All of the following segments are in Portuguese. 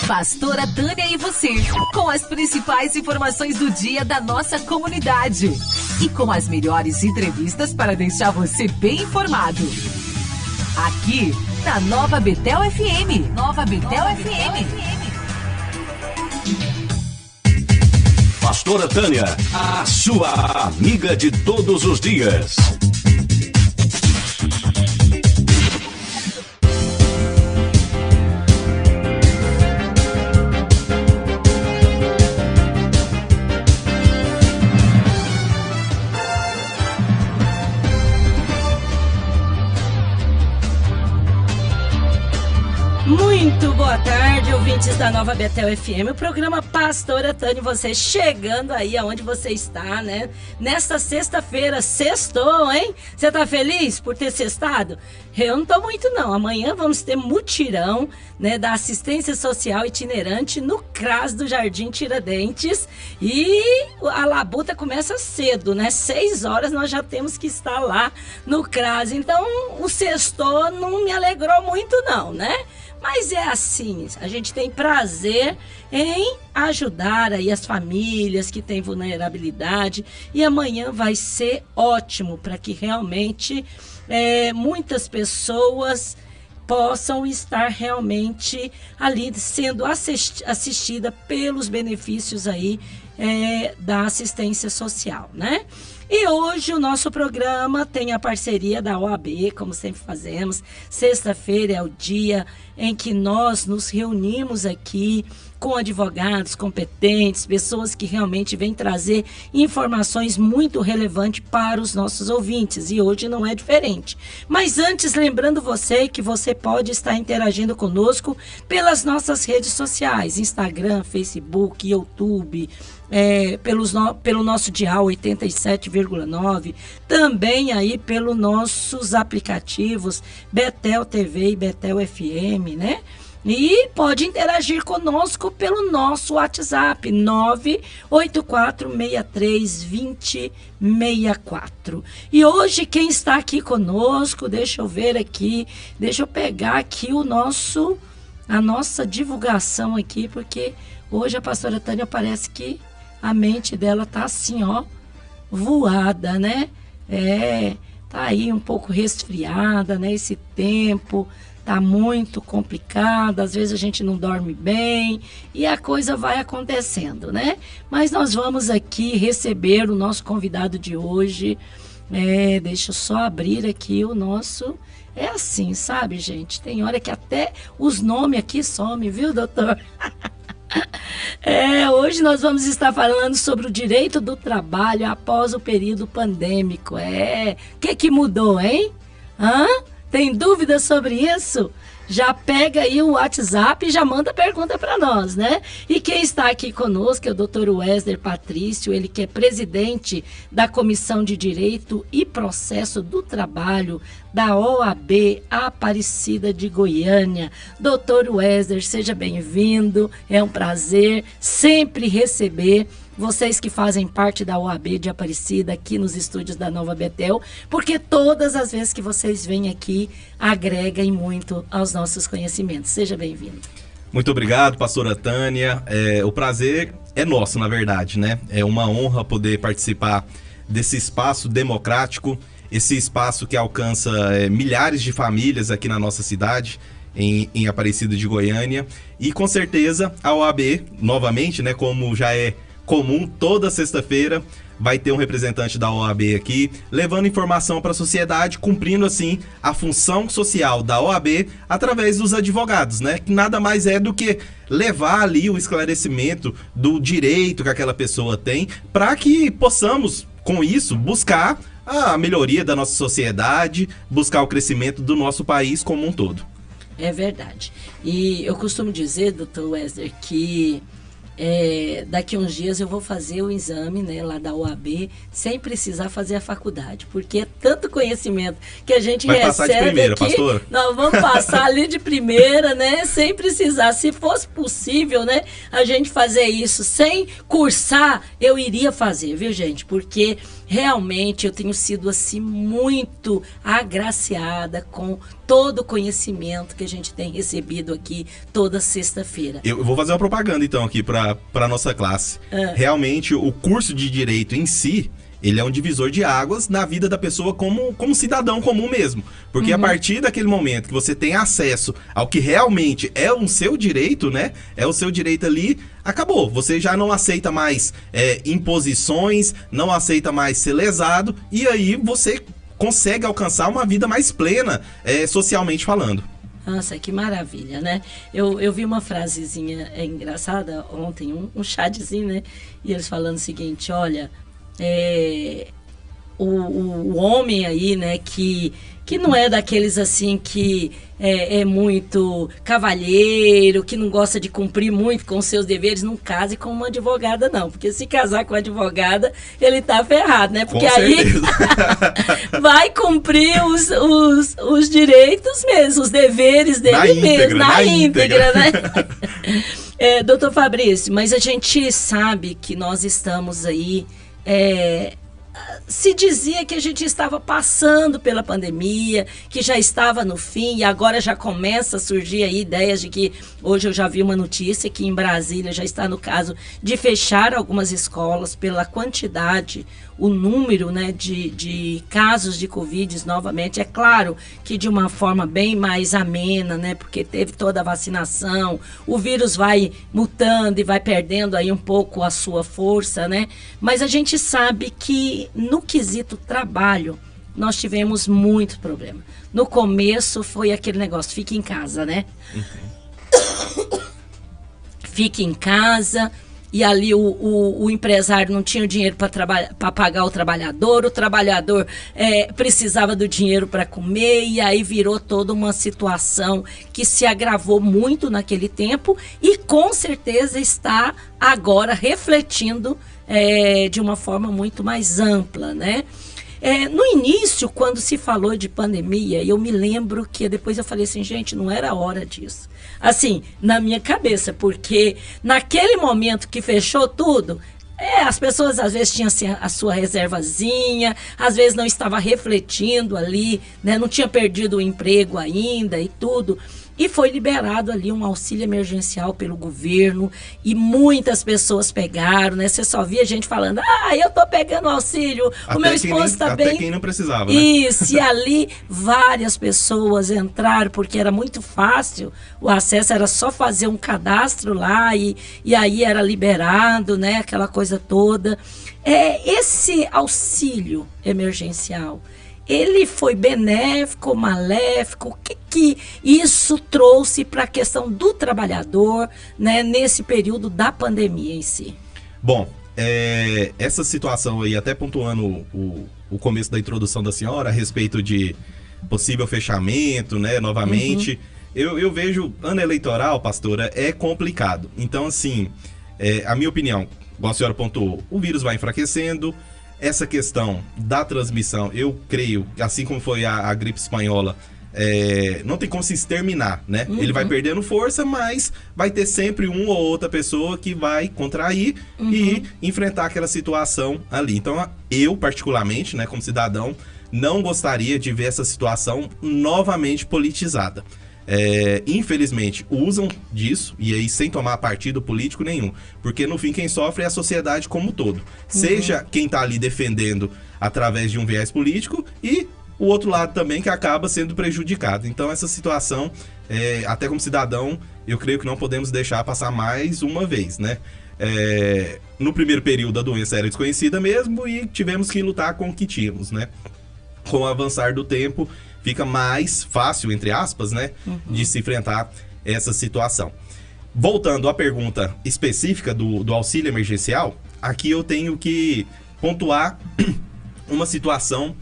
Pastora Tânia e você, com as principais informações do dia da nossa comunidade e com as melhores entrevistas para deixar você bem informado. Aqui na Nova Betel FM. Nova Betel FM. Pastora Tânia, a sua amiga de todos os dias. Muito boa tarde, ouvintes da Nova Betel FM, o programa Pastora Tânia, você chegando aí aonde você está, né? Nesta sexta-feira, sextou, hein? Você tá feliz por ter sextado? Eu não tô muito não, amanhã vamos ter mutirão, né, da assistência social itinerante no CRAS do Jardim Tiradentes e a labuta começa cedo, né? 6 horas nós já temos que estar lá no CRAS, então o sextou não me alegrou muito não, né? Mas é assim, a gente tem prazer em ajudar aí as famílias que têm vulnerabilidade e amanhã vai ser ótimo para que realmente muitas pessoas possam estar realmente ali sendo assistida pelos benefícios aí da assistência social, né? E hoje o nosso programa tem a parceria da OAB, como sempre fazemos. Sexta-feira é o dia em que nós nos reunimos aqui com advogados competentes, pessoas que realmente vêm trazer informações muito relevantes para os nossos ouvintes. E hoje não é diferente. Mas antes, lembrando você que você pode estar interagindo conosco pelas nossas redes sociais, Instagram, Facebook, YouTube, pelo nosso dial 87,9, também aí pelos nossos aplicativos Betel TV e Betel FM, né? E pode interagir conosco pelo nosso WhatsApp 984632064. E hoje quem está aqui conosco, deixa eu ver aqui, deixa eu pegar aqui a nossa divulgação aqui, porque hoje a pastora Tânia parece que a mente dela tá assim, ó, voada, né? Tá aí um pouco resfriada, né? Esse tempo tá muito complicado, às vezes a gente não dorme bem e a coisa vai acontecendo, né? Mas nós vamos aqui receber o nosso convidado de hoje. Deixa eu só abrir aqui o nosso... É assim, sabe, gente? Tem hora que até os nomes aqui somem, viu, doutor? Hoje nós vamos estar falando sobre o direito do trabalho após o período pandêmico. O que mudou, hein? Tem dúvida sobre isso? Já pega aí o WhatsApp e já manda pergunta para nós, né? E quem está aqui conosco é o Dr. Wesley Patrício, ele que é presidente da Comissão de Direito e Processo do Trabalho da OAB Aparecida de Goiânia. Dr. Wesley, seja bem-vindo, é um prazer sempre receber vocês que fazem parte da OAB de Aparecida aqui nos estúdios da Nova Betel, porque todas as vezes que vocês vêm aqui, agregam muito aos nossos conhecimentos. Seja bem-vindo. Muito obrigado, pastora Tânia. O prazer é nosso, na verdade, né? É uma honra poder participar desse espaço democrático, esse espaço que alcança milhares de famílias aqui na nossa cidade, em Aparecida de Goiânia. E com certeza a OAB, novamente, né, como já é comum, toda sexta-feira vai ter um representante da OAB aqui, levando informação para a sociedade, cumprindo assim a função social da OAB através dos advogados, né? Que nada mais é do que levar ali o esclarecimento do direito que aquela pessoa tem, para que possamos, com isso, buscar a melhoria da nossa sociedade, buscar o crescimento do nosso país como um todo. É verdade. E eu costumo dizer, doutor Wesley, que daqui uns dias eu vou fazer o exame, né, lá da UAB, sem precisar fazer a faculdade, porque é tanto conhecimento que a gente vai recebe passar de primeira, aqui, pastor? nós vamos passar ali de primeira, né, sem precisar. Se fosse possível, né, a gente fazer isso sem cursar, eu iria fazer, viu, gente? Porque realmente eu tenho sido assim muito agraciada com todo o conhecimento que a gente tem recebido aqui toda sexta-feira. Eu vou fazer uma propaganda então aqui para nossa classe. Realmente o curso de direito em si, ele é um divisor de águas na vida da pessoa como cidadão comum mesmo. Porque a partir daquele momento que você tem acesso ao que realmente é o seu direito, né? É o seu direito ali, acabou. Você já não aceita mais imposições, não aceita mais ser lesado, e aí você consegue alcançar uma vida mais plena, socialmente falando. Nossa, que maravilha, né? Eu vi uma frasezinha engraçada ontem, um chatzinho, né? E eles falando o seguinte, olha, o homem aí, né, que não é daqueles assim que é muito cavalheiro, que não gosta de cumprir muito com seus deveres, não case com uma advogada, não. Porque se casar com uma advogada, ele tá ferrado, né? Porque aí vai cumprir os direitos mesmo, os deveres dele mesmo, na íntegra, né? Doutor Fabrício, mas a gente sabe que nós estamos aí... se dizia que a gente estava passando pela pandemia, que já estava no fim, e agora já começa a surgir aí ideias de que, hoje eu já vi uma notícia que em Brasília já está no caso de fechar algumas escolas pela quantidade, o número, né, de casos de Covid novamente. É claro que de uma forma bem mais amena, né, porque teve toda a vacinação, o vírus vai mutando e vai perdendo aí um pouco a sua força, né, mas a gente sabe que no quesito trabalho nós tivemos muito problema. No começo foi aquele negócio, fique em casa, né? Fique em casa. E ali o empresário não tinha dinheiro para pagar o trabalhador precisava do dinheiro para comer, e aí virou toda uma situação que se agravou muito naquele tempo e com certeza está agora refletindo de uma forma muito mais ampla, né? No início, quando se falou de pandemia, eu me lembro que depois eu falei assim, gente, não era hora disso. Assim, na minha cabeça, porque naquele momento que fechou tudo, as pessoas às vezes tinham assim, a sua reservazinha, às vezes não estava refletindo ali, né, não tinha perdido o emprego ainda e tudo. E foi liberado ali um auxílio emergencial pelo governo e muitas pessoas pegaram, né? Você só via gente falando, eu tô pegando auxílio, o meu esposo está bem. Até quem não precisava, né? Isso, e ali várias pessoas entraram, porque era muito fácil, o acesso era só fazer um cadastro lá e aí era liberado, né? Aquela coisa toda. Esse auxílio emergencial, ele foi benéfico, maléfico? O que isso trouxe para a questão do trabalhador, né, nesse período da pandemia em si? Bom, essa situação aí, até pontuando o começo da introdução da senhora a respeito de possível fechamento, né, novamente, eu vejo ano eleitoral, pastora, é complicado. Então, assim, a minha opinião, como a senhora pontuou, o vírus vai enfraquecendo. Essa questão da transmissão, eu creio, assim como foi a gripe espanhola, não tem como se exterminar, né? Ele vai perdendo força, mas vai ter sempre uma ou outra pessoa que vai contrair e enfrentar aquela situação ali. Então, eu particularmente, né, como cidadão, não gostaria de ver essa situação novamente politizada. Infelizmente usam disso, e aí sem tomar partido político nenhum, porque no fim quem sofre é a sociedade como um todo, seja quem está ali defendendo através de um viés político e o outro lado também que acaba sendo prejudicado. Então essa situação, até como cidadão, eu creio que não podemos deixar passar mais uma vez, né? No primeiro período a doença era desconhecida mesmo e tivemos que lutar com o que tínhamos, né? Com o avançar do tempo, fica mais fácil, entre aspas, né, de se enfrentar essa situação. Voltando à pergunta específica do auxílio emergencial, aqui eu tenho que pontuar uma situação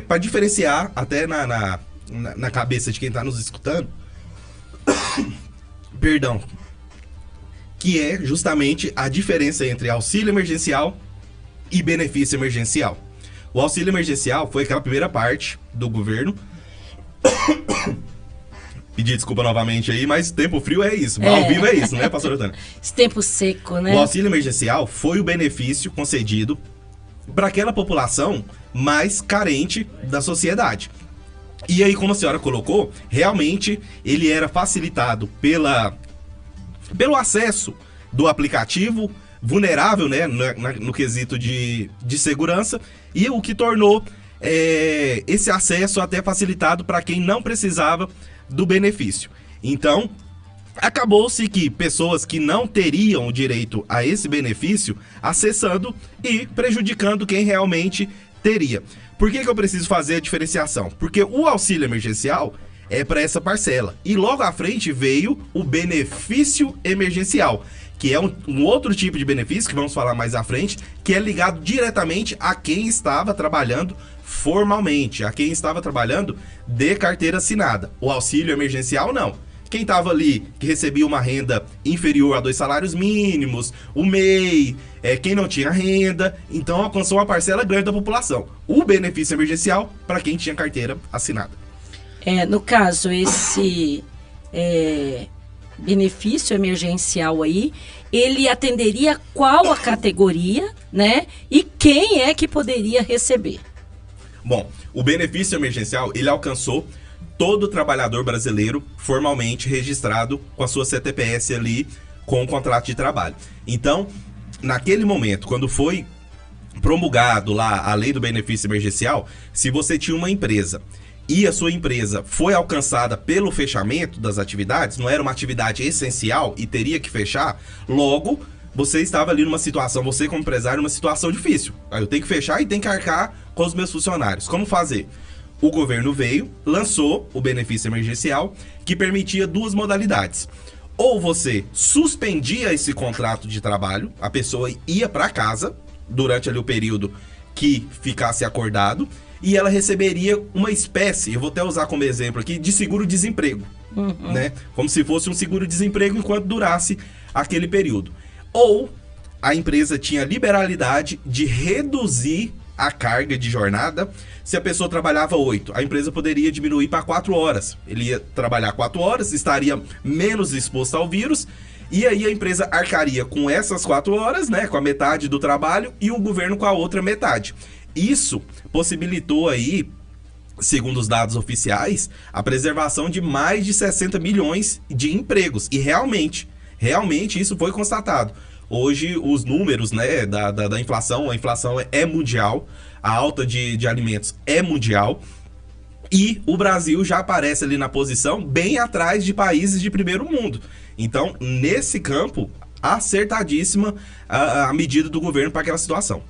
para diferenciar até na cabeça de quem está nos escutando. Perdão. que é justamente a diferença entre auxílio emergencial e benefício emergencial. O auxílio emergencial foi aquela primeira parte do governo. Pedir desculpa novamente aí, mas tempo frio é isso. Ao vivo é isso, não é, pastora Tânia? Esse tempo seco, né? O auxílio emergencial foi o benefício concedido para aquela população mais carente da sociedade. E aí, como a senhora colocou, realmente ele era facilitado pelo acesso do aplicativo, vulnerável, né, no quesito de segurança, e o que tornou esse acesso até facilitado para quem não precisava do benefício. Então, acabou-se que pessoas que não teriam direito a esse benefício acessando e prejudicando quem realmente teria. Por que eu preciso fazer a diferenciação? Porque o auxílio emergencial é para essa parcela. E logo à frente veio o benefício emergencial, que é um outro tipo de benefício, que vamos falar mais à frente, que é ligado diretamente a quem estava trabalhando formalmente, a quem estava trabalhando de carteira assinada. O auxílio emergencial, não. Quem estava ali, que recebia uma renda inferior a 2 salários mínimos, o MEI, quem não tinha renda, então alcançou uma parcela grande da população. O benefício emergencial para quem tinha carteira assinada. No caso, esse benefício emergencial aí, ele atenderia qual a categoria, né? E quem é que poderia receber? Bom, o benefício emergencial, ele alcançou todo trabalhador brasileiro formalmente registrado com a sua CTPS ali, com o contrato de trabalho. Então, naquele momento, quando foi promulgado lá a lei do benefício emergencial, se você tinha uma empresa e a sua empresa foi alcançada pelo fechamento das atividades, não era uma atividade essencial e teria que fechar, logo você estava ali numa situação, você como empresário, numa situação difícil. Aí eu tenho que fechar e tenho que arcar com os meus funcionários. Como fazer? O governo veio, lançou o benefício emergencial, que permitia 2 modalidades. Ou você suspendia esse contrato de trabalho, a pessoa ia para casa durante ali o período que ficasse acordado, e ela receberia uma espécie, eu vou até usar como exemplo aqui, de seguro-desemprego, né? Como se fosse um seguro-desemprego enquanto durasse aquele período. Ou a empresa tinha liberalidade de reduzir a carga de jornada. Se a pessoa trabalhava 8, a empresa poderia diminuir para 4 horas. Ele ia trabalhar 4 horas, estaria menos exposto ao vírus, e aí a empresa arcaria com essas 4 horas, né, com a metade do trabalho, e o governo com a outra metade. Isso possibilitou aí, segundo os dados oficiais, a preservação de mais de 60 milhões de empregos. E realmente isso foi constatado. Hoje, os números, né, da inflação, a inflação é mundial, a alta de alimentos é mundial, e o Brasil já aparece ali na posição bem atrás de países de primeiro mundo. Então, nesse campo, acertadíssima a medida do governo para aquela situação.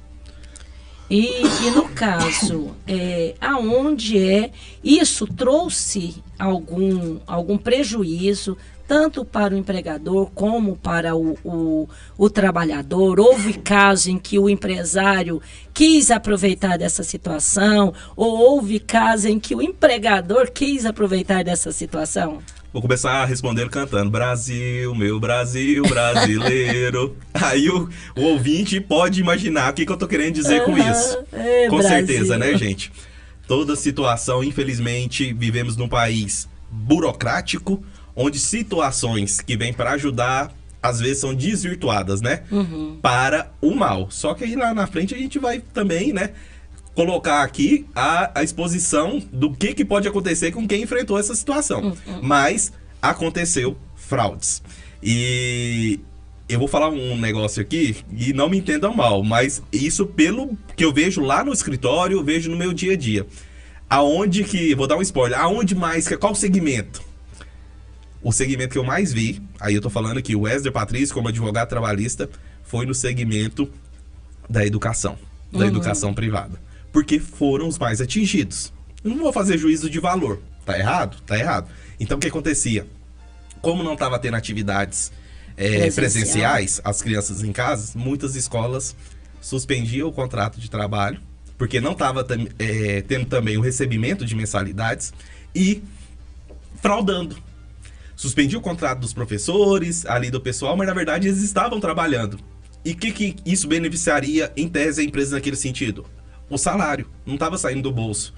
E no caso, aonde isso trouxe algum prejuízo, tanto para o empregador como para o trabalhador? Houve caso em que o empresário quis aproveitar dessa situação, ou houve caso em que o empregador quis aproveitar dessa situação? Vou começar a responder cantando: Brasil, meu Brasil brasileiro. Aí o ouvinte pode imaginar o que eu tô querendo dizer com isso. Com Brasil. certeza, né, gente? Toda situação, infelizmente, vivemos num país burocrático, onde situações que vêm para ajudar, às vezes são desvirtuadas, né? Para o mal. Só que aí lá na frente a gente vai também, né, colocar aqui a exposição do que pode acontecer com quem enfrentou essa situação. Mas aconteceu fraudes. E eu vou falar um negócio aqui, e não me entendam mal, mas isso pelo que eu vejo lá no escritório, eu vejo no meu dia a dia. Aonde que, vou dar um spoiler, aonde mais, qual segmento? O segmento que eu mais vi, aí eu tô falando que o Wesley Patrício, como advogado trabalhista, foi no segmento da educação privada. Porque foram os mais atingidos. Eu não vou fazer juízo de valor. Tá errado? Tá errado. Então o que acontecia? Como não estava tendo atividades presenciais, as crianças em casa, muitas escolas suspendiam o contrato de trabalho, porque não estava tendo também o recebimento de mensalidades, e fraudando. suspendia o contrato dos professores, ali do pessoal, mas na verdade eles estavam trabalhando. E o que isso beneficiaria, em tese, a empresa naquele sentido? O salário. Não estava saindo do bolso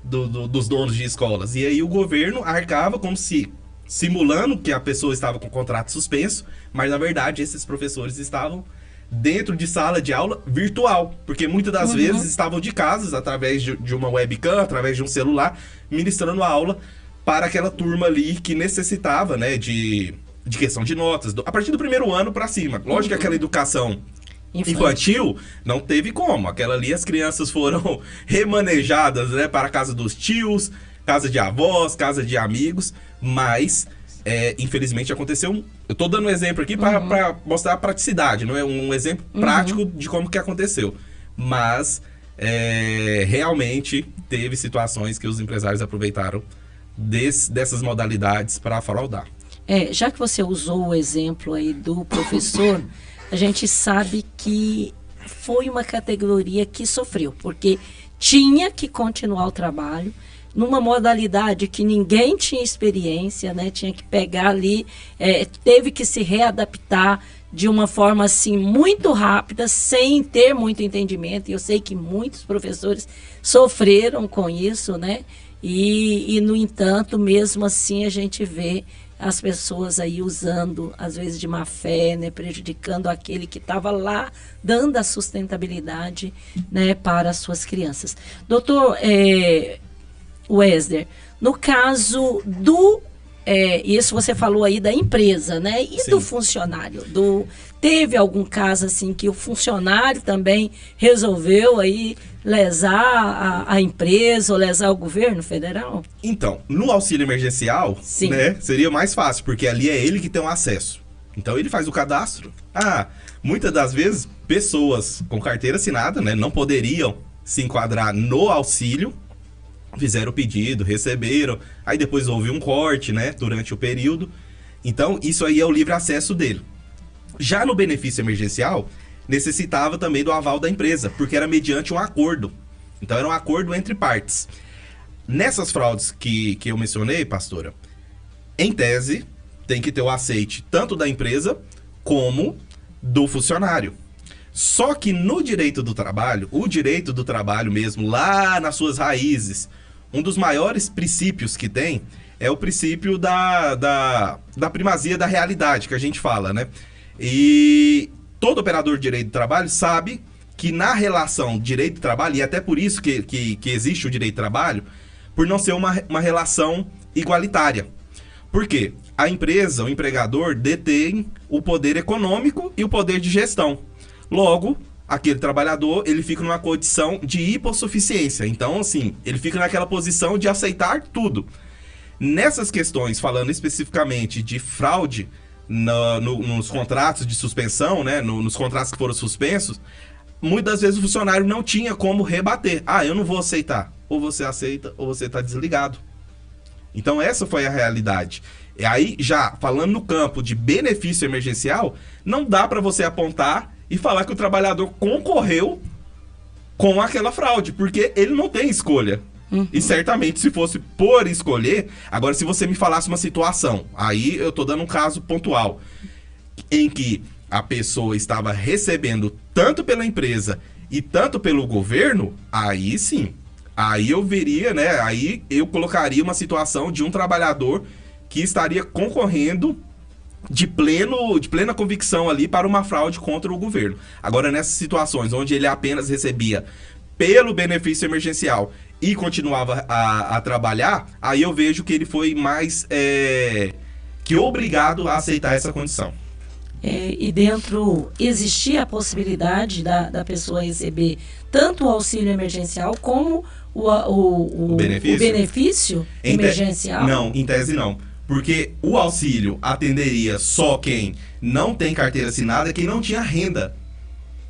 dos donos de escolas. E aí o governo arcava como se, simulando que a pessoa estava com o contrato suspenso, mas na verdade esses professores estavam dentro de sala de aula virtual, porque muitas das vezes estavam de casa, através de uma webcam, através de um celular, ministrando a aula para aquela turma ali que necessitava, né, de questão de notas, a partir do primeiro ano para cima. Lógico que aquela educação infantil não teve como. Aquela ali, as crianças foram remanejadas, né, para a casa dos tios, casa de avós, casa de amigos, mas infelizmente aconteceu. Eu tô dando um exemplo aqui para mostrar a praticidade, não é um exemplo prático de como que aconteceu, mas realmente teve situações que os empresários aproveitaram dessas modalidades para fraudar. Já que você usou o exemplo aí do professor, a gente sabe que foi uma categoria que sofreu, porque tinha que continuar o trabalho numa modalidade que ninguém tinha experiência, né? Tinha que pegar ali, teve que se readaptar de uma forma assim muito rápida, sem ter muito entendimento. E eu sei que muitos professores sofreram com isso, né? E no entanto, mesmo assim, a gente vê as pessoas aí usando, às vezes de má fé, né, prejudicando aquele que estava lá, dando a sustentabilidade, né, para as suas crianças. Doutor Wesder, no caso do... isso você falou aí da empresa, né? E Sim. do funcionário? Teve algum caso assim que o funcionário também resolveu aí lesar a empresa ou lesar o governo federal? Então, no auxílio emergencial, Sim. né, seria mais fácil, porque ali é ele que tem o acesso. Então ele faz o cadastro. Muitas das vezes, pessoas com carteira assinada, né, não poderiam se enquadrar no auxílio, fizeram o pedido, receberam, aí depois houve um corte, né, durante o período. Então, isso aí é o livre acesso dele. Já no benefício emergencial, necessitava também do aval da empresa, porque era mediante um acordo. Então, era um acordo entre partes. Nessas fraudes que eu mencionei, pastora, em tese, tem que ter o aceite tanto da empresa como do funcionário. Só que no direito do trabalho, o direito do trabalho mesmo, lá nas suas raízes, um dos maiores princípios que tem é o princípio da primazia da realidade, que a gente fala, né? E todo operador de direito do trabalho sabe que na relação direito do trabalho, e até por isso que existe o direito do trabalho, por não ser uma relação igualitária. Por quê? A empresa, o empregador, detém o poder econômico e o poder de gestão. Logo, aquele trabalhador, ele fica numa condição de hipossuficiência. Então, assim, ele fica naquela posição de aceitar tudo. Nessas questões, falando especificamente de fraude nos contratos de suspensão, né, nos contratos que foram suspensos, muitas vezes o funcionário não tinha como rebater. Eu não vou aceitar. Ou você aceita, ou você está desligado. Então, essa foi a realidade. E aí, já falando no campo de benefício emergencial, não dá para você apontar e falar que o trabalhador concorreu com aquela fraude, porque ele não tem escolha. E certamente, se fosse por escolher... Agora, se você me falasse uma situação, aí eu tô dando um caso pontual, em que a pessoa estava recebendo tanto pela empresa e tanto pelo governo, aí sim. Aí eu veria, né? Aí eu colocaria uma situação de um trabalhador que estaria concorrendo de plena convicção ali para uma fraude contra o governo. Agora, nessas situações onde ele apenas recebia pelo benefício emergencial e continuava a trabalhar, aí eu vejo que ele foi mais que obrigado a aceitar essa condição. E dentro, existia a possibilidade da pessoa receber tanto o auxílio emergencial como o benefício emergencial? Não, em tese não. Porque o auxílio atenderia só quem não tem carteira assinada, quem não tinha renda.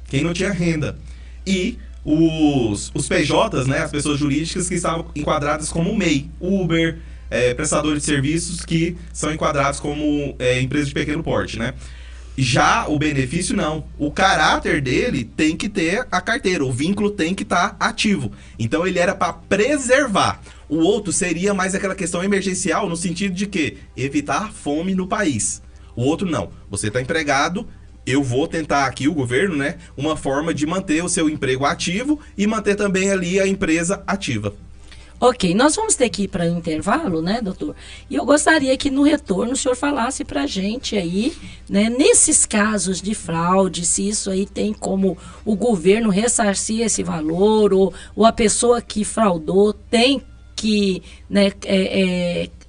Quem não tinha renda. E os PJs, né, as pessoas jurídicas que estavam enquadradas como MEI, Uber, prestadores de serviços que são enquadrados como empresas de pequeno porte, né? Já o benefício não. O caráter dele tem que ter a carteira, o vínculo tem que estar ativo. Então ele era para preservar. O outro seria mais aquela questão emergencial no sentido de que evitar fome no país. O outro não. Você está empregado, eu vou tentar aqui, o governo, né, uma forma de manter o seu emprego ativo e manter também ali a empresa ativa. Ok, nós vamos ter que ir para o intervalo, né, doutor? E eu gostaria que no retorno o senhor falasse para a gente aí, né, nesses casos de fraude, se isso aí tem como o governo ressarcir esse valor, ou a pessoa que fraudou tem que, né,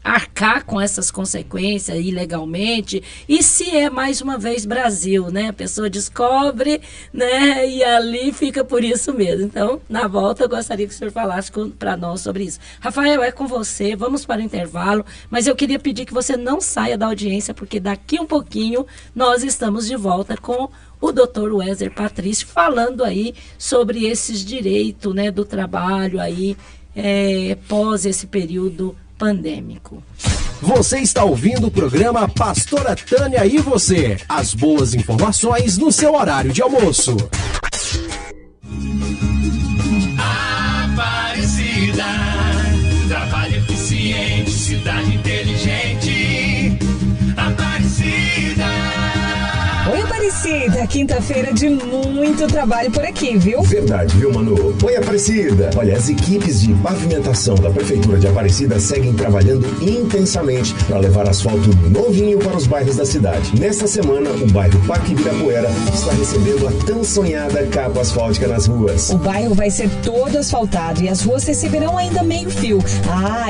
arcar com essas consequências ilegalmente, e se é mais uma vez Brasil, né? A pessoa descobre, né? E ali fica por isso mesmo. Então, na volta, eu gostaria que o senhor falasse para nós sobre isso. Rafael, é com você, vamos para o intervalo, mas eu queria pedir que você não saia da audiência, porque daqui um pouquinho nós estamos de volta com o Dr. Wesley Patrício, falando aí sobre esses direitos, né, do trabalho aí, pós esse período pandêmico. Você está ouvindo o programa Pastora Tânia e você. As boas informações no seu horário de almoço. Aparecida, trabalho eficiente, cidade inteligente. Aparecida. Oi, Aparecida, quinta-feira de muito trabalho por aqui, viu? Verdade, viu, Manu? Oi, Aparecida. Olha, as equipes de pavimentação da Prefeitura de Aparecida seguem trabalhando intensamente para levar asfalto novinho para os bairros da cidade. Nesta semana, o bairro Parque Ibirapuera está recebendo a tão sonhada capa asfáltica nas ruas. O bairro vai ser todo asfaltado e as ruas receberão ainda meio fio.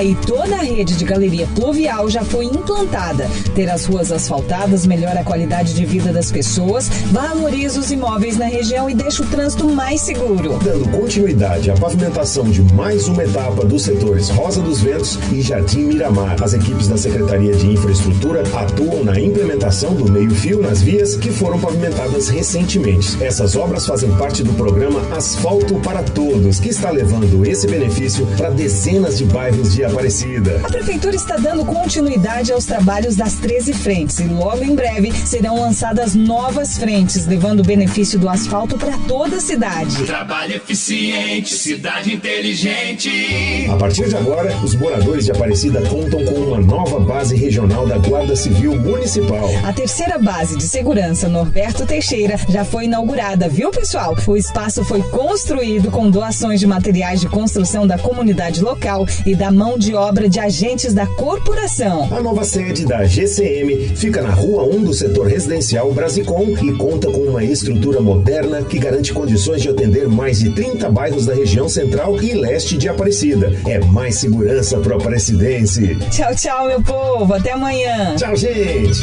E toda a rede de galeria pluvial já foi implantada. Ter as ruas asfaltadas melhora a qualidade de vida das pessoas, valoriza os imóveis na região e deixa o trânsito mais seguro. Dando continuidade à pavimentação de mais uma etapa dos setores Rosa dos Ventos e Jardim Miramar, as equipes da Secretaria de Infraestrutura atuam na implementação do meio-fio nas vias que foram pavimentadas recentemente. Essas obras fazem parte do programa Asfalto para Todos, que está levando esse benefício para dezenas de bairros de Aparecida. A Prefeitura está dando continuidade aos trabalhos das 13 frentes e logo em breve serão lançadas novas frentes, levando o benefício do asfalto para toda a cidade. Trabalho eficiente, cidade inteligente. A partir de agora, os moradores de Aparecida contam com uma nova base regional da Guarda Civil Municipal. A terceira base de segurança Norberto Teixeira já foi inaugurada, viu, pessoal? O espaço foi construído com doações de materiais de construção da comunidade local e da mão de obra de agentes da corporação. A nova sede da GCM fica na Rua 1 do setor residencial Brasicom e conta com uma estrutura moderna que garante condições de atender mais de 30 bairros da região central e leste de Aparecida. É mais segurança pro aparecidense. Tchau, tchau, meu povo. Até amanhã. Tchau, gente.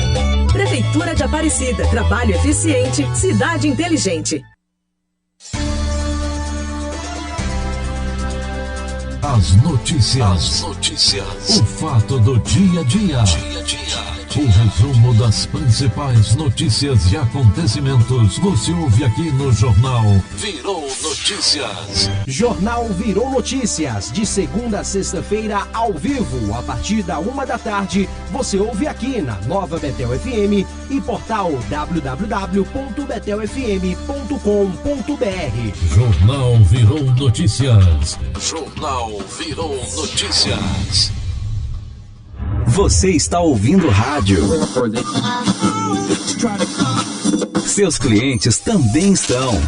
Prefeitura de Aparecida. Trabalho eficiente, cidade inteligente. As notícias. O fato do dia a dia. O resumo das principais notícias e acontecimentos você ouve aqui no Jornal Virou Notícias. Jornal Virou Notícias, de segunda a sexta-feira, ao vivo, a partir da 1h, você ouve aqui na Nova Betel FM e portal www.betelfm.com.br. Jornal Virou Notícias. Jornal Virou Notícias. Você está ouvindo rádio. Seus clientes também estão.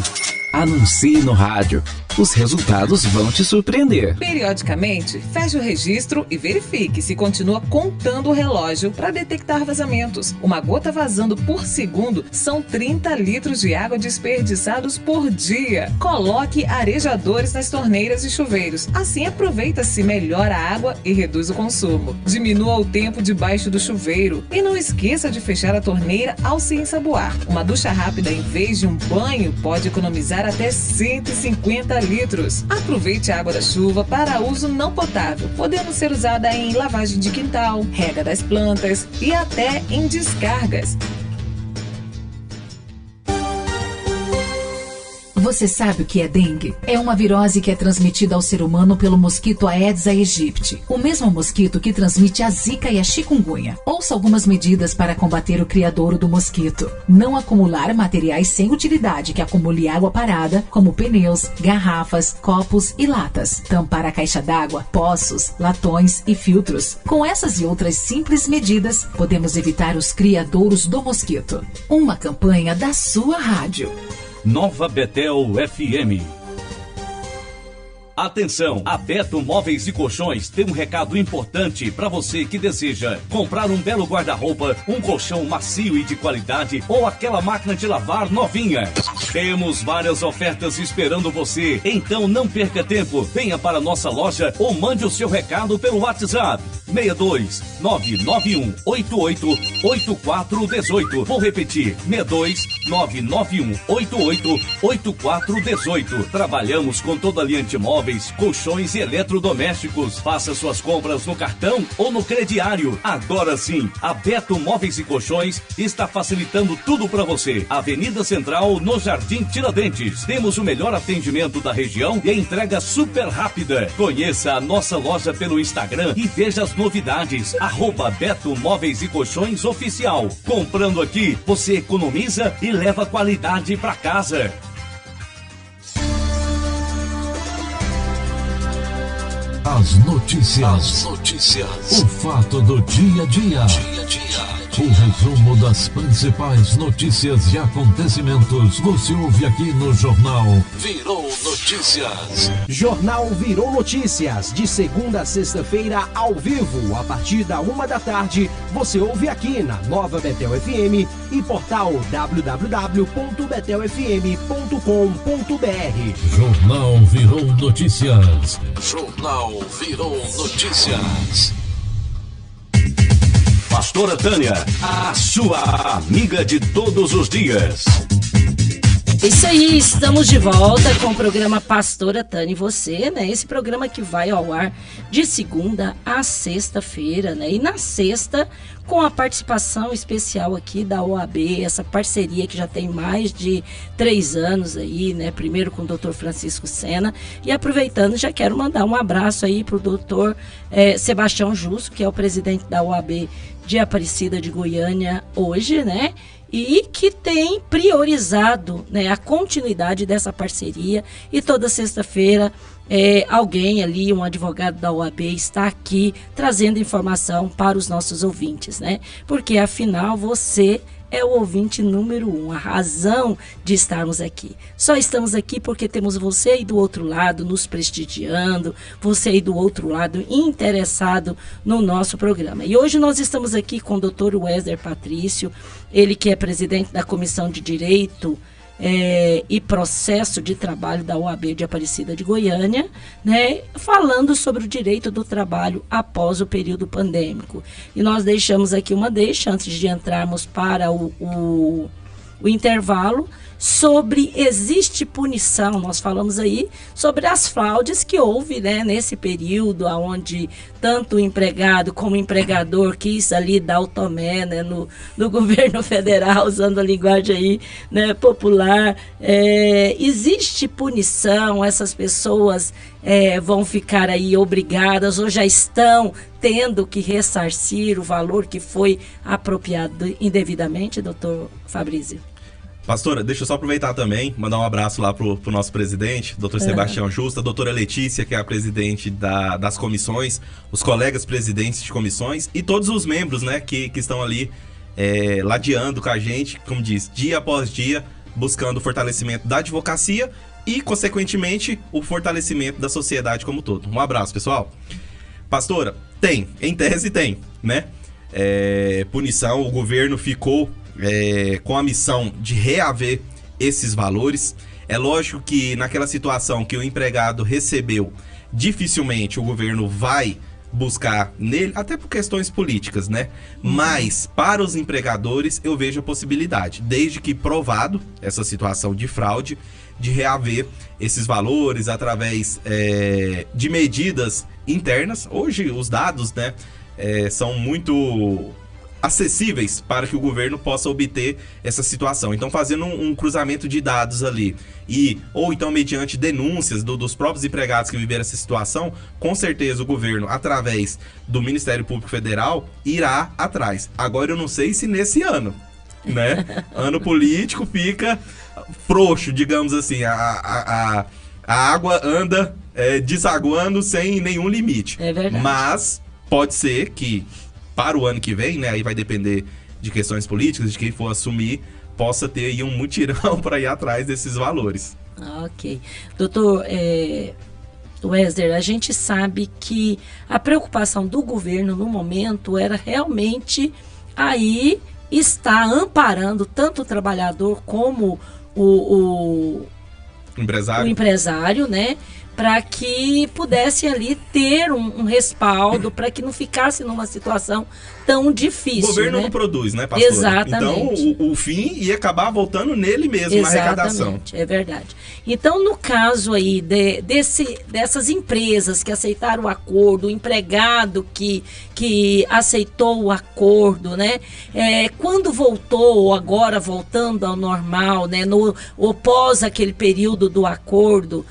Anuncie no rádio. Os resultados vão te surpreender. Periodicamente, feche o registro e verifique se continua contando o relógio para detectar vazamentos. Uma gota vazando por segundo são 30 litros de água desperdiçados por dia. Coloque arejadores nas torneiras e chuveiros. Assim aproveita-se melhor a água e reduz o consumo. Diminua o tempo debaixo do chuveiro. E não esqueça de fechar a torneira ao se ensaboar. Uma ducha rápida em vez de um banho pode economizar até 150 litros. Aproveite a água da chuva para uso não potável, podendo ser usada em lavagem de quintal, rega das plantas e até em descargas. Você sabe o que é dengue? É uma virose que é transmitida ao ser humano pelo mosquito Aedes aegypti, o mesmo mosquito que transmite a zika e a chikungunya. Ouça algumas medidas para combater o criadouro do mosquito. Não acumular materiais sem utilidade que acumule água parada, como pneus, garrafas, copos e latas. Tampar a caixa d'água, poços, latões e filtros. Com essas e outras simples medidas, podemos evitar os criadouros do mosquito. Uma campanha da sua rádio. Nova Betel FM. Atenção, a Beto Móveis e Colchões tem um recado importante para você que deseja comprar um belo guarda-roupa, um colchão macio e de qualidade ou aquela máquina de lavar novinha. Temos várias ofertas esperando você, então não perca tempo, venha para nossa loja ou mande o seu recado pelo WhatsApp 62 991 88 8418. Vou repetir, 62 991 88 8418. Trabalhamos com toda a linha de móveis, colchões e eletrodomésticos. Faça suas compras no cartão ou no crediário. Agora sim, a Beto Móveis e Colchões está facilitando tudo para você. Avenida Central, no Jardim Tiradentes. Temos o melhor atendimento da região e a entrega super rápida. Conheça a nossa loja pelo Instagram e veja as novidades. @Beto Móveis e Colchões Oficial. Comprando aqui, você economiza e leva qualidade para casa. As notícias. O fato do dia a dia. O resumo das principais notícias e acontecimentos você ouve aqui no Jornal Virou Notícias. Jornal Virou Notícias, de segunda a sexta-feira, ao vivo, a partir da 1 da tarde, você ouve aqui na Nova Betel FM e portal www.betelfm.com.br. Jornal Virou Notícias. Jornal Virou Notícias. Pastora Tânia, a sua amiga de todos os dias. Isso aí, estamos de volta com o programa Pastora Tânia e você, né? Esse programa que vai ao ar de segunda a sexta-feira, né? E na sexta, com a participação especial aqui da OAB, essa parceria que já tem mais de 3 anos aí, né? Primeiro com o Dr. Francisco Sena. E aproveitando, já quero mandar um abraço aí pro Dr. Sebastião Justo, que é o presidente da OAB de Aparecida de Goiânia hoje, né? E que tem priorizado, né, a continuidade dessa parceria. E toda sexta-feira alguém ali, um advogado da OAB, está aqui trazendo informação para os nossos ouvintes, né? Porque afinal você é o ouvinte número 1, a razão de estarmos aqui. Só estamos aqui porque temos você aí do outro lado nos prestigiando, você aí do outro lado interessado no nosso programa. E hoje nós estamos aqui com o Dr. Wesley Patrício, ele que é presidente da Comissão de Direito e Processo de Trabalho da OAB de Aparecida de Goiânia, né, falando sobre o direito do trabalho após o período pandêmico. E nós deixamos aqui uma deixa, antes de entrarmos para o intervalo, sobre existe punição. Nós falamos aí sobre as fraudes que houve, né, nesse período, onde tanto o empregado como o empregador quis ali dar o tomé, né, no governo federal, usando a linguagem aí, né, popular. Existe punição, essas pessoas vão ficar aí obrigadas ou já estão tendo que ressarcir o valor que foi apropriado indevidamente, doutor Fabrício? Pastora, deixa eu só aproveitar também, mandar um abraço lá pro nosso presidente, doutor Sebastião Justo, a doutora Letícia, que é a presidente das comissões, os colegas presidentes de comissões e todos os membros, né, que estão ali ladeando com a gente, como diz, dia após dia, buscando o fortalecimento da advocacia e, consequentemente, o fortalecimento da sociedade como um todo. Um abraço, pessoal. Pastora, em tese tem, né? Punição, o governo ficou com a missão de reaver esses valores. É lógico que naquela situação que o empregado recebeu, dificilmente o governo vai buscar nele, até por questões políticas, né? Mas para os empregadores eu vejo a possibilidade, desde que provado essa situação de fraude, de reaver esses valores através de medidas internas. Hoje os dados, né, são muito acessíveis para que o governo possa obter essa situação. Então, fazendo um cruzamento de dados ali, ou então mediante denúncias dos próprios empregados que viveram essa situação, com certeza o governo, através do Ministério Público Federal, irá atrás. Agora, eu não sei se nesse ano, né? Ano político fica frouxo, digamos assim, a água anda desaguando sem nenhum limite. É verdade. Mas pode ser que para o ano que vem, né, aí vai depender de questões políticas, de quem for assumir, possa ter aí um mutirão para ir atrás desses valores. Ok. Doutor Wesder, a gente sabe que a preocupação do governo no momento era realmente aí estar amparando tanto o trabalhador como o empresário, né? Para que pudesse ali ter um respaldo, para que não ficasse numa situação tão difícil. O governo né? não produz, né, pastor? Exatamente. Então, o fim ia acabar voltando nele mesmo, na arrecadação. É verdade. Então, no caso aí dessas empresas que aceitaram o acordo, o empregado que aceitou o acordo, né? Quando voltou, ou agora voltando ao normal, né? Ou pós aquele período do acordo,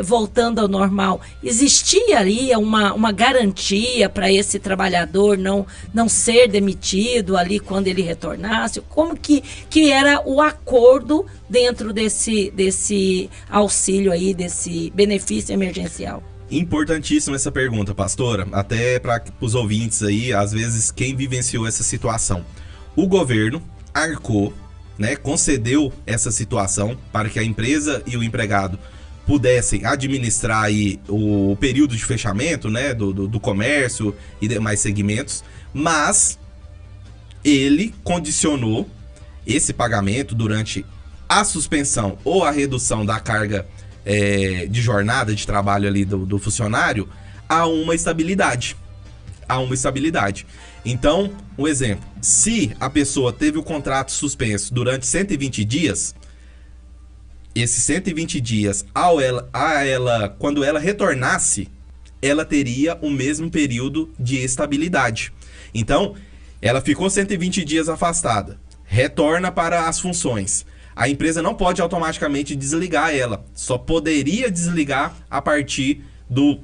voltando ao normal, existia ali uma garantia para esse trabalhador não ser demitido ali quando ele retornasse? Como que era o acordo dentro desse auxílio aí, desse benefício emergencial? Importantíssima essa pergunta, pastora, até para os ouvintes aí, às vezes, quem vivenciou essa situação. O governo arcou, né, concedeu essa situação para que a empresa e o empregado pudessem administrar aí o período de fechamento, né, do comércio e demais segmentos, mas ele condicionou esse pagamento durante a suspensão ou a redução da carga de jornada de trabalho ali do funcionário a uma estabilidade. Então, um exemplo, se a pessoa teve o contrato suspenso durante 120 dias, esses 120 dias, quando ela retornasse, ela teria o mesmo período de estabilidade. Então, ela ficou 120 dias afastada, retorna para as funções. A empresa não pode automaticamente desligar ela, só poderia desligar a partir dos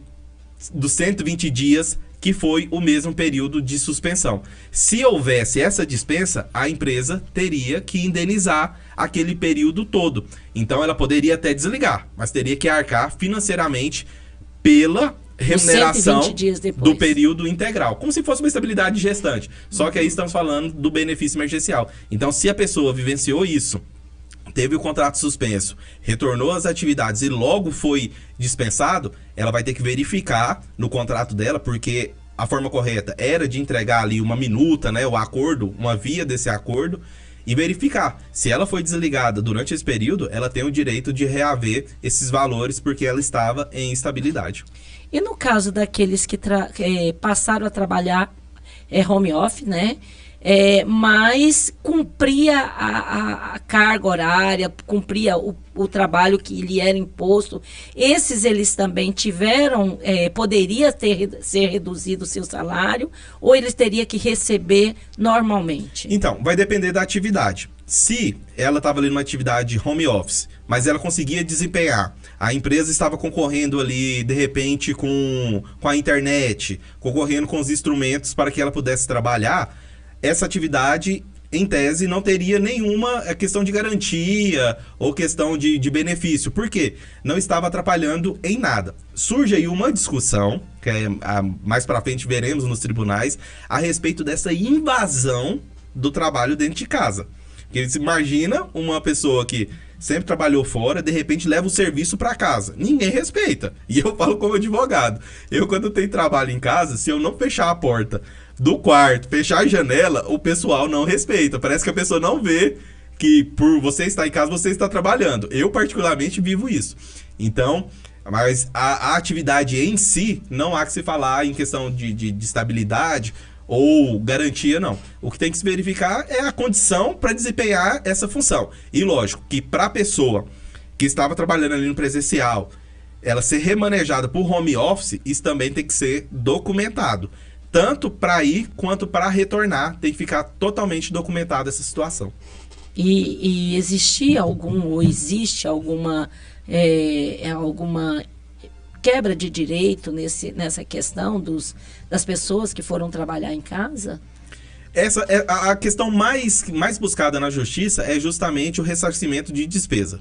120 dias, que foi o mesmo período de suspensão. Se houvesse essa dispensa, a empresa teria que indenizar aquele período todo. Então ela poderia até desligar, mas teria que arcar financeiramente pela remuneração do período integral, como se fosse uma estabilidade gestante. Só que aí estamos falando do benefício emergencial. Então, se a pessoa vivenciou isso, teve o contrato suspenso, retornou às atividades e logo foi dispensado, ela vai ter que verificar no contrato dela, porque a forma correta era de entregar ali uma minuta, né, o acordo, uma via desse acordo, e verificar. Se ela foi desligada durante esse período, ela tem o direito de reaver esses valores porque ela estava em instabilidade. E no caso daqueles que passaram a trabalhar home office, né? Mas cumpria a carga horária, cumpria o trabalho que lhe era imposto, eles também poderia ser reduzido o seu salário, ou eles teriam que receber normalmente? Então, vai depender da atividade. Se ela estava ali numa atividade home office, mas ela conseguia desempenhar, a empresa estava concorrendo ali, de repente, com a internet, concorrendo com os instrumentos para que ela pudesse trabalhar, essa atividade, em tese, não teria nenhuma questão de garantia ou questão de benefício. Por quê? Não estava atrapalhando em nada. Surge aí uma discussão, que mais para frente veremos nos tribunais, a respeito dessa invasão do trabalho dentro de casa. Porque você imagina uma pessoa que sempre trabalhou fora, de repente leva o serviço para casa. Ninguém respeita. E eu falo como advogado. Quando tenho trabalho em casa, se eu não fechar a porta do quarto, fechar a janela, o pessoal não respeita. Parece que a pessoa não vê que por você estar em casa, você está trabalhando. Eu, particularmente, vivo isso. Então, mas a atividade em si, não há que se falar em questão de estabilidade ou garantia, não. O que tem que se verificar é a condição para desempenhar essa função. E lógico que para a pessoa que estava trabalhando ali no presencial, ela ser remanejada por home office, isso também tem que ser documentado. tanto para ir quanto para retornar, tem que ficar totalmente documentada essa situação. E existia ou existe alguma quebra de direito nessa questão das pessoas que foram trabalhar em casa? Essa é a questão mais buscada na justiça, é justamente o ressarcimento de despesa.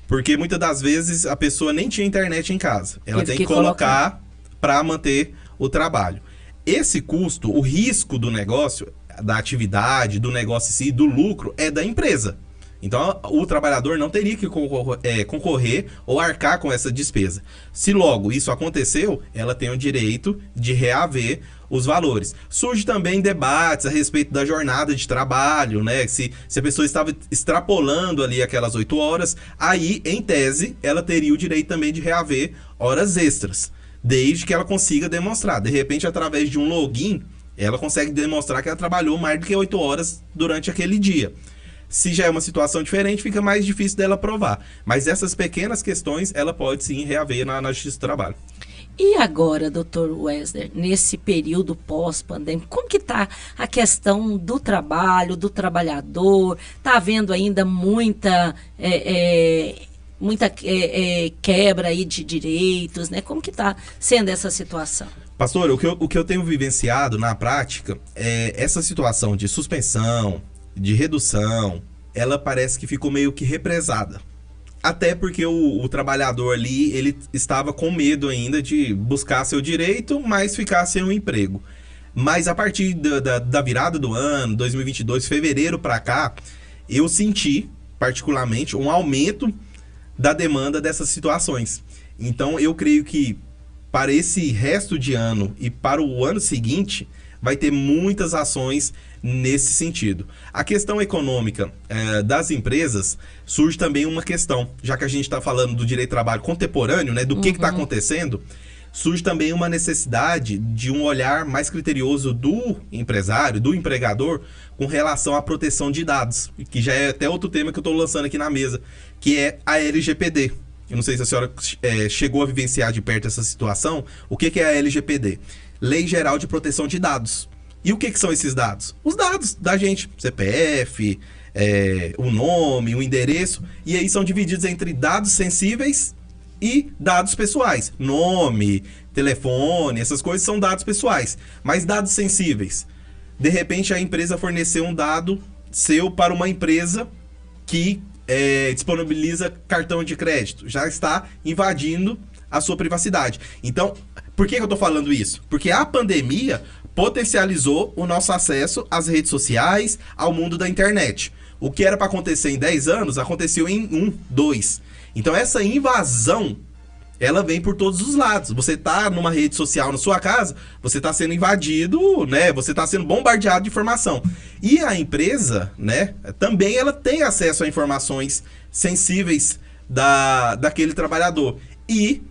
Porque muitas das vezes a pessoa nem tinha internet em casa. Ela tem que colocar para manter o trabalho. Esse custo, o risco do negócio, da atividade, do negócio em si, do lucro, é da empresa. Então, o trabalhador não teria que concorrer ou arcar com essa despesa. Se logo isso aconteceu, ela tem o direito de reaver os valores. Surge também debates a respeito da jornada de trabalho, né? Se a pessoa estava extrapolando ali aquelas 8 horas, aí, em tese, ela teria o direito também de reaver horas extras, desde que ela consiga demonstrar. De repente, através de um login, ela consegue demonstrar que ela trabalhou mais do que 8 horas durante aquele dia. Se já é uma situação diferente, fica mais difícil dela provar. Mas essas pequenas questões, ela pode sim reaver na Justiça do Trabalho. E agora, doutor Wesner, nesse período pós-pandêmico, como que está a questão do trabalho, do trabalhador? Está havendo ainda muita quebra aí de direitos, né? Como que está sendo essa situação? Pastor, o que eu tenho vivenciado na prática é essa situação de suspensão, de redução, ela parece que ficou meio que represada. Até porque o trabalhador ali, ele estava com medo ainda de buscar seu direito, mas ficar sem um emprego. Mas a partir da virada do ano, 2022, fevereiro para cá, eu senti, particularmente, um aumento da demanda dessas situações. Então, eu creio que para esse resto de ano e para o ano seguinte, vai ter muitas ações nesse sentido. A questão econômica das empresas, surge também uma questão, já que a gente está falando do direito do trabalho contemporâneo, né, do que está acontecendo, surge também uma necessidade de um olhar mais criterioso do empresário, do empregador, com relação à proteção de dados, que já é até outro tema que eu estou lançando aqui na mesa, que é a LGPD. Eu não sei se a senhora chegou a vivenciar de perto essa situação. O que é a LGPD? Lei Geral de Proteção de Dados. E o que são esses dados? Os dados da gente, CPF, o nome, o endereço, e aí são divididos entre dados sensíveis e dados pessoais. Nome, telefone, essas coisas são dados pessoais. Mas dados sensíveis, de repente a empresa forneceu um dado seu para uma empresa que disponibiliza cartão de crédito. Já está invadindo a sua privacidade. Então, por que eu estou falando isso? Porque a pandemia potencializou o nosso acesso às redes sociais, ao mundo da internet. O que era para acontecer em 10 anos, aconteceu em 2. Então essa invasão, ela vem por todos os lados. Você está numa rede social na sua casa, você está sendo invadido, né? Você está sendo bombardeado de informação. E a empresa, né, também ela tem acesso a informações sensíveis daquele trabalhador. E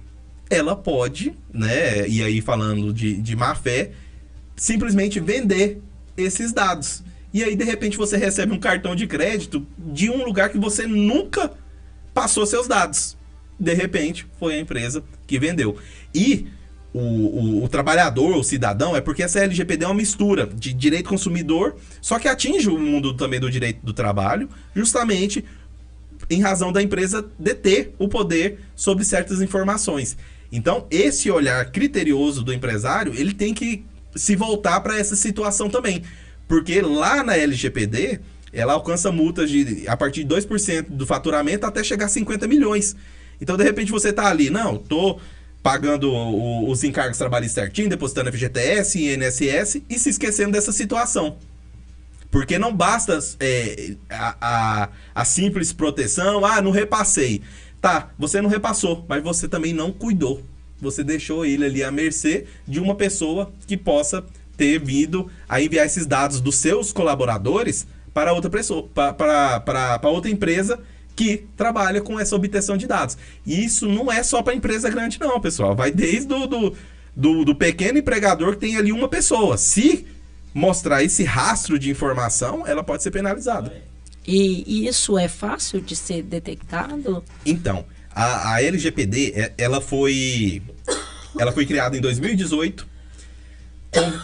ela pode, né, e aí falando de má fé, simplesmente vender esses dados. E aí, de repente, você recebe um cartão de crédito de um lugar que você nunca passou seus dados. De repente, foi a empresa que vendeu. E o trabalhador, o cidadão, é porque essa LGPD é uma mistura de direito consumidor, só que atinge o mundo também do direito do trabalho, justamente em razão da empresa deter o poder sobre certas informações. Então, esse olhar criterioso do empresário, ele tem que se voltar para essa situação também. Porque lá na LGPD, ela alcança multas a partir de 2% do faturamento até chegar a 50 milhões. Então, de repente, você está ali, não, estou pagando os encargos trabalhistas certinho, depositando FGTS e INSS e se esquecendo dessa situação. Porque não basta a simples proteção, não repassei. Tá, você não repassou, mas você também não cuidou. Você deixou ele ali à mercê de uma pessoa que possa ter vindo a enviar esses dados dos seus colaboradores para outra pessoa, para outra empresa que trabalha com essa obtenção de dados. E isso não é só para empresa grande não, pessoal. Vai desde do pequeno empregador que tem ali uma pessoa. Se mostrar esse rastro de informação, ela pode ser penalizada. E isso é fácil de ser detectado? Então, a LGPD, ela foi criada em 2018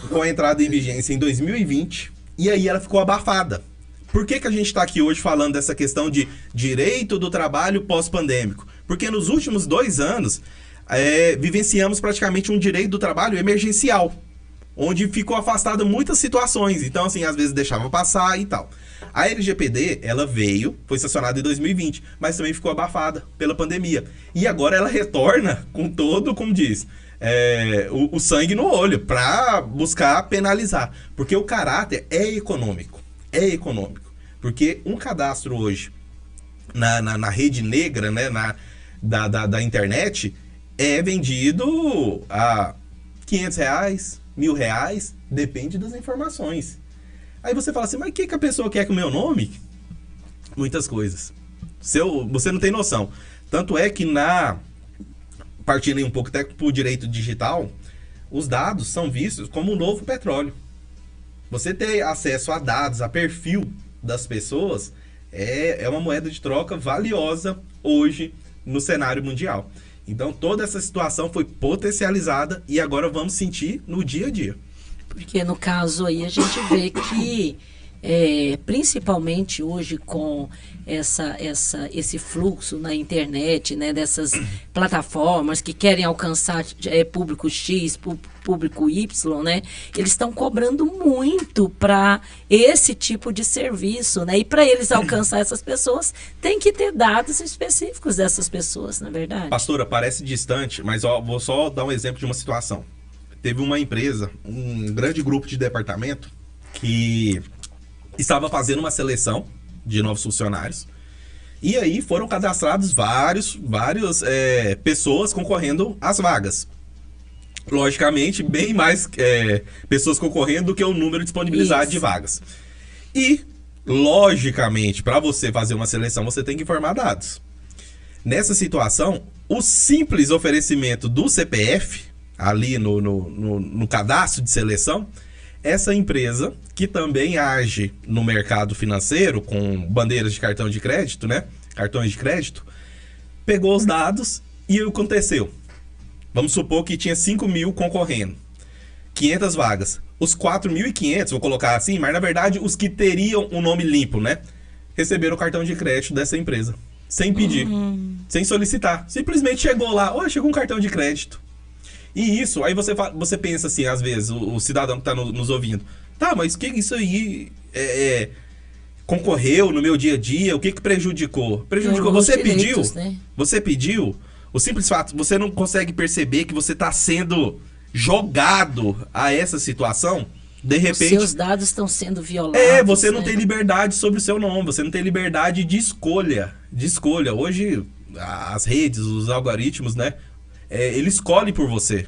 com a entrada em vigência em 2020, e aí ela ficou abafada. Por que a gente está aqui hoje falando dessa questão de direito do trabalho pós-pandêmico? Porque nos últimos 2 anos, vivenciamos praticamente um direito do trabalho emergencial, onde ficou afastado muitas situações. Então, assim, às vezes deixava passar e tal. A LGPD, ela foi sancionada em 2020, mas também ficou abafada pela pandemia. E agora ela retorna com todo, como diz, o sangue no olho, para buscar penalizar. Porque o caráter é econômico. É econômico. Porque um cadastro hoje, na rede negra, né, da internet, é vendido a R$500, R$1.000, depende das informações. Aí você fala assim, mas o que a pessoa quer com o meu nome? Muitas coisas. Você não tem noção. Tanto é que partindo aí um pouco até pro direito digital, os dados são vistos como um novo petróleo. Você ter acesso a dados, a perfil das pessoas, é uma moeda de troca valiosa hoje no cenário mundial. Então toda essa situação foi potencializada e agora vamos sentir no dia a dia. Porque no caso aí a gente vê que, principalmente hoje com esse fluxo na internet, né, dessas plataformas que querem alcançar público X, público Y, né, eles estão cobrando muito para esse tipo de serviço, né, e para eles alcançar essas pessoas, tem que ter dados específicos dessas pessoas, na verdade. Pastora, parece distante, mas vou só dar um exemplo de uma situação. Teve uma empresa, um grande grupo de departamento, que estava fazendo uma seleção de novos funcionários. E aí foram cadastrados várias pessoas concorrendo às vagas. Logicamente, bem mais pessoas concorrendo do que o número disponibilizado de vagas. E, logicamente, para você fazer uma seleção, você tem que informar dados. Nessa situação, o simples oferecimento do CPF ali no cadastro de seleção, essa empresa, que também age no mercado financeiro, com bandeiras de cartão de crédito, né? Cartões de crédito, pegou os dados e o que aconteceu? Vamos supor que tinha 5.000 concorrendo, 500 vagas. Os 4.500, vou colocar assim, mas na verdade os que teriam um nome limpo, né? Receberam o cartão de crédito dessa empresa, sem pedir, sem solicitar. Simplesmente chegou lá, chegou um cartão de crédito. E isso, aí você pensa assim, às vezes, o cidadão que está nos ouvindo, tá, mas o que isso aí concorreu no meu dia a dia? O que prejudicou? Prejudicou, você pediu, né? Você pediu, o simples fato, você não consegue perceber que você está sendo jogado a essa situação, de repente... Os seus dados estão sendo violados. Você não tem liberdade sobre o seu nome, você não tem liberdade de escolha. Hoje, as redes, os algoritmos, né? Ele escolhe por você.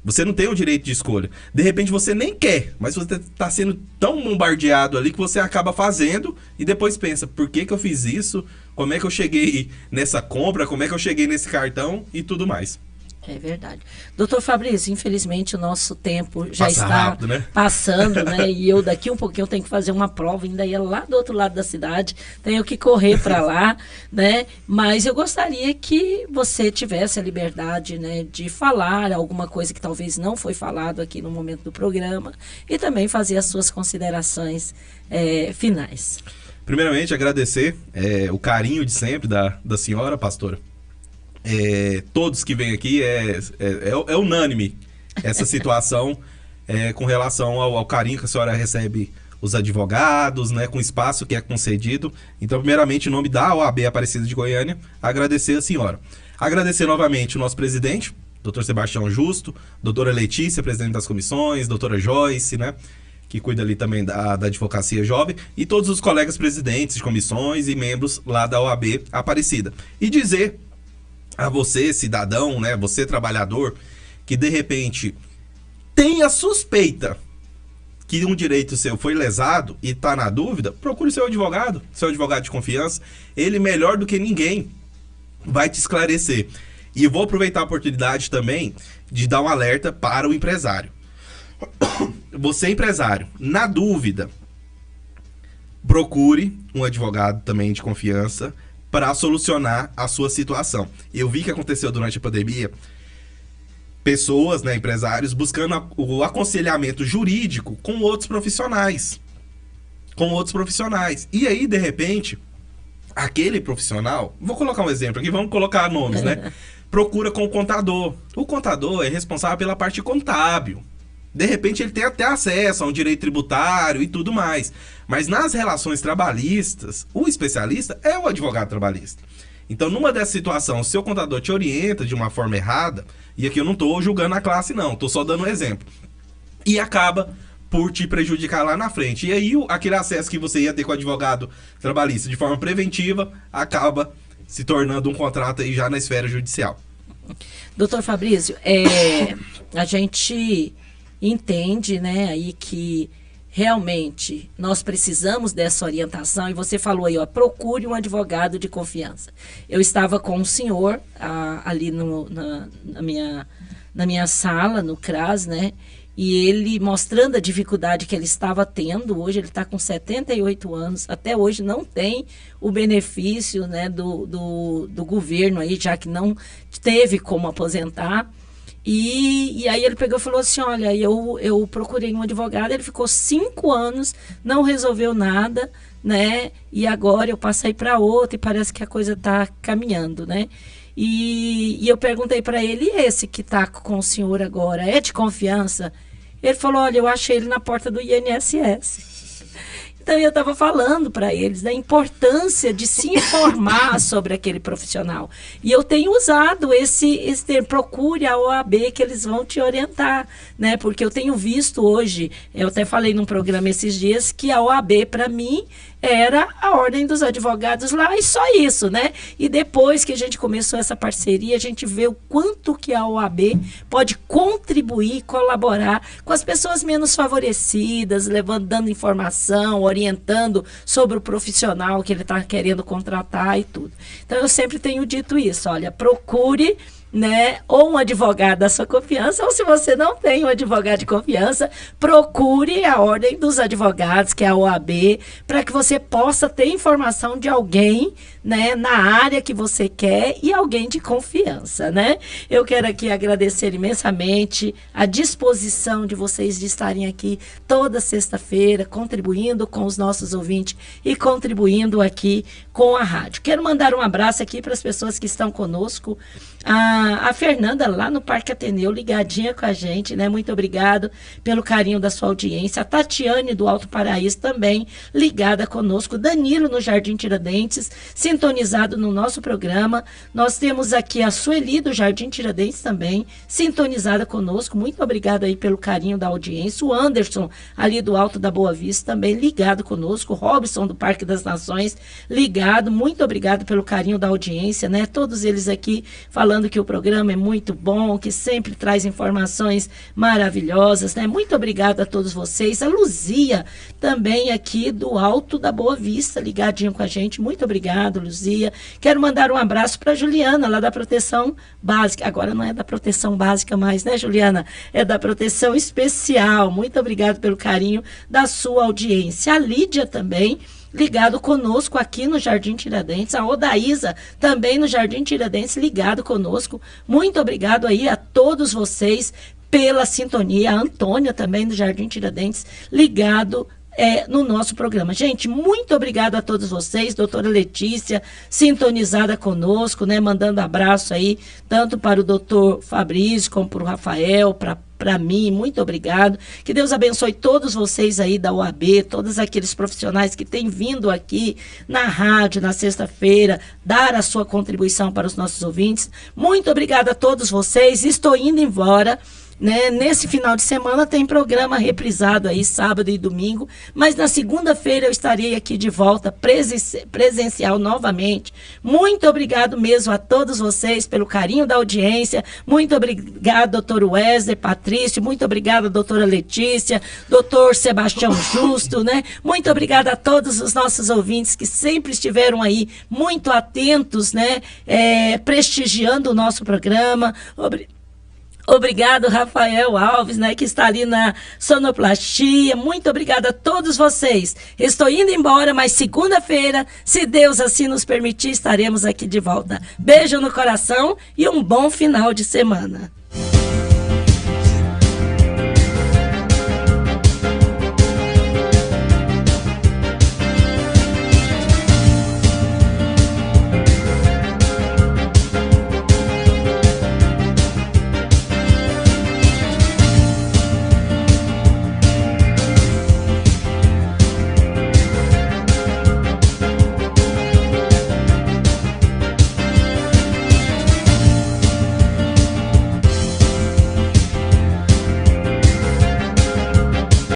Você não tem o direito de escolha. De repente você nem quer, mas você está sendo tão bombardeado ali que você acaba fazendo e depois pensa, por que eu fiz isso? Como é que eu cheguei nessa compra? Como é que eu cheguei nesse cartão? E tudo mais. É verdade. Doutor Fabrício, infelizmente o nosso tempo já está rápido, né? Passando, né? E eu daqui um pouquinho eu tenho que fazer uma prova, ainda ia lá do outro lado da cidade, tenho que correr para lá, né? Mas eu gostaria que você tivesse a liberdade, né, de falar alguma coisa que talvez não foi falado aqui no momento do programa e também fazer as suas considerações finais. Primeiramente, agradecer o carinho de sempre da senhora, pastora. Todos que vêm aqui, é unânime essa situação com relação ao carinho que a senhora recebe os advogados, né, com o espaço que é concedido. Então, primeiramente, em nome da OAB Aparecida de Goiânia, agradecer a senhora. Agradecer novamente o nosso presidente, doutor Sebastião Justo, doutora Letícia, presidente das comissões, doutora Joyce, né, que cuida ali também da advocacia jovem, e todos os colegas presidentes de comissões e membros lá da OAB Aparecida. E dizer a você, cidadão, né, você trabalhador, que de repente tem a suspeita que um direito seu foi lesado e está na dúvida, procure seu advogado de confiança. Ele, melhor do que ninguém, vai te esclarecer. E eu vou aproveitar a oportunidade também de dar um alerta para o empresário. Você, empresário, na dúvida, procure um advogado também de confiança para solucionar a sua situação. Eu vi que aconteceu durante a pandemia pessoas, né, empresários, buscando o aconselhamento jurídico com outros profissionais. E aí, de repente, aquele profissional, vou colocar um exemplo aqui, vamos colocar nomes, né? Procura com o contador. O contador é responsável pela parte contábil. De repente ele tem até acesso a um direito tributário e tudo mais. Mas nas relações trabalhistas, o especialista é o advogado trabalhista. Então, numa dessa situação, o seu contador te orienta de uma forma errada, e aqui eu não estou julgando a classe não, estou só dando um exemplo, e acaba por te prejudicar lá na frente. E aí, aquele acesso que você ia ter com o advogado trabalhista de forma preventiva, acaba se tornando um contrato aí já na esfera judicial. Doutor Fabrício, a gente entende, né, aí que realmente nós precisamos dessa orientação, e você falou aí, ó, procure um advogado de confiança. Eu estava com um senhor ali na minha sala, no CRAS, né, e ele mostrando a dificuldade que ele estava tendo. Hoje ele está com 78 anos, até hoje não tem o benefício, né, do governo aí, já que não teve como aposentar. E aí ele pegou e falou assim, olha, eu procurei um advogado, ele ficou 5 anos, não resolveu nada, né, e agora eu passei para outro e parece que a coisa está caminhando, né. E eu perguntei para ele, e esse que está com o senhor agora, é de confiança? Ele falou, olha, eu achei ele na porta do INSS. Então, eu estava falando para eles da importância de se informar sobre aquele profissional. E eu tenho usado esse termo, procure a OAB que eles vão te orientar, né? Porque eu tenho visto hoje, eu até falei num programa esses dias, que a OAB, para mim, era a Ordem dos Advogados lá, e só isso, né? E depois que a gente começou essa parceria, a gente vê o quanto que a OAB pode contribuir, colaborar com as pessoas menos favorecidas, dando informação, orientando sobre o profissional que ele está querendo contratar e tudo. Então, eu sempre tenho dito isso, olha, procure, né, ou um advogado da sua confiança, ou se você não tem um advogado de confiança, procure a Ordem dos Advogados, que é a OAB, para que você possa ter informação de alguém, né, na área que você quer, e alguém de confiança, né? Eu quero aqui agradecer imensamente a disposição de vocês de estarem aqui toda sexta-feira, contribuindo com os nossos ouvintes e contribuindo aqui com a rádio. Quero mandar um abraço aqui para as pessoas que estão conosco. A Fernanda, lá no Parque Ateneu, ligadinha com a gente, né? Muito obrigado pelo carinho da sua audiência. A Tatiane, do Alto Paraíso, também ligada conosco. Danilo, no Jardim Tiradentes, sintonizado no nosso programa. Nós temos aqui a Sueli, do Jardim Tiradentes, também sintonizada conosco. Muito obrigado aí pelo carinho da audiência. O Anderson, ali do Alto da Boa Vista, também ligado conosco. O Robson, do Parque das Nações, ligado. Muito obrigado pelo carinho da audiência, né? Todos eles aqui falando que o programa é muito bom, que sempre traz informações maravilhosas, né? Muito obrigada a todos vocês. A Luzia, também aqui do Alto da Boa Vista, ligadinho com a gente. Muito obrigado, Luzia. Quero mandar um abraço para Juliana, lá da Proteção Básica. Agora não é da Proteção Básica mais, né, Juliana? É da Proteção Especial. Muito obrigado pelo carinho da sua audiência. A Lídia também, ligado conosco aqui no Jardim Tiradentes. A Odaísa, também no Jardim Tiradentes, ligado conosco. Muito obrigado aí a todos vocês pela sintonia. A Antônia, também no Jardim Tiradentes, ligado no nosso programa. Gente, muito obrigado a todos vocês. Doutora Letícia, sintonizada conosco, né? Mandando abraço aí, tanto para o doutor Fabrício, como para o Rafael, para mim, muito obrigado. Que Deus abençoe todos vocês aí da OAB, todos aqueles profissionais que têm vindo aqui na rádio, na sexta-feira, dar a sua contribuição para os nossos ouvintes. Muito obrigado a todos vocês. Estou indo embora, né? Nesse final de semana tem programa reprisado aí, sábado e domingo, mas na segunda-feira eu estarei aqui de volta presencial novamente. Muito obrigado mesmo a todos vocês pelo carinho da audiência. Muito obrigado, doutor Wesley, Patrício, muito obrigado, doutora Letícia, doutor Sebastião Justo, né? Muito obrigado a todos os nossos ouvintes que sempre estiveram aí muito atentos, né? Prestigiando o nosso programa. Obrigado, Rafael Alves, né, que está ali na sonoplastia. Muito obrigada a todos vocês. Estou indo embora, mas segunda-feira, se Deus assim nos permitir, estaremos aqui de volta. Beijo no coração e um bom final de semana.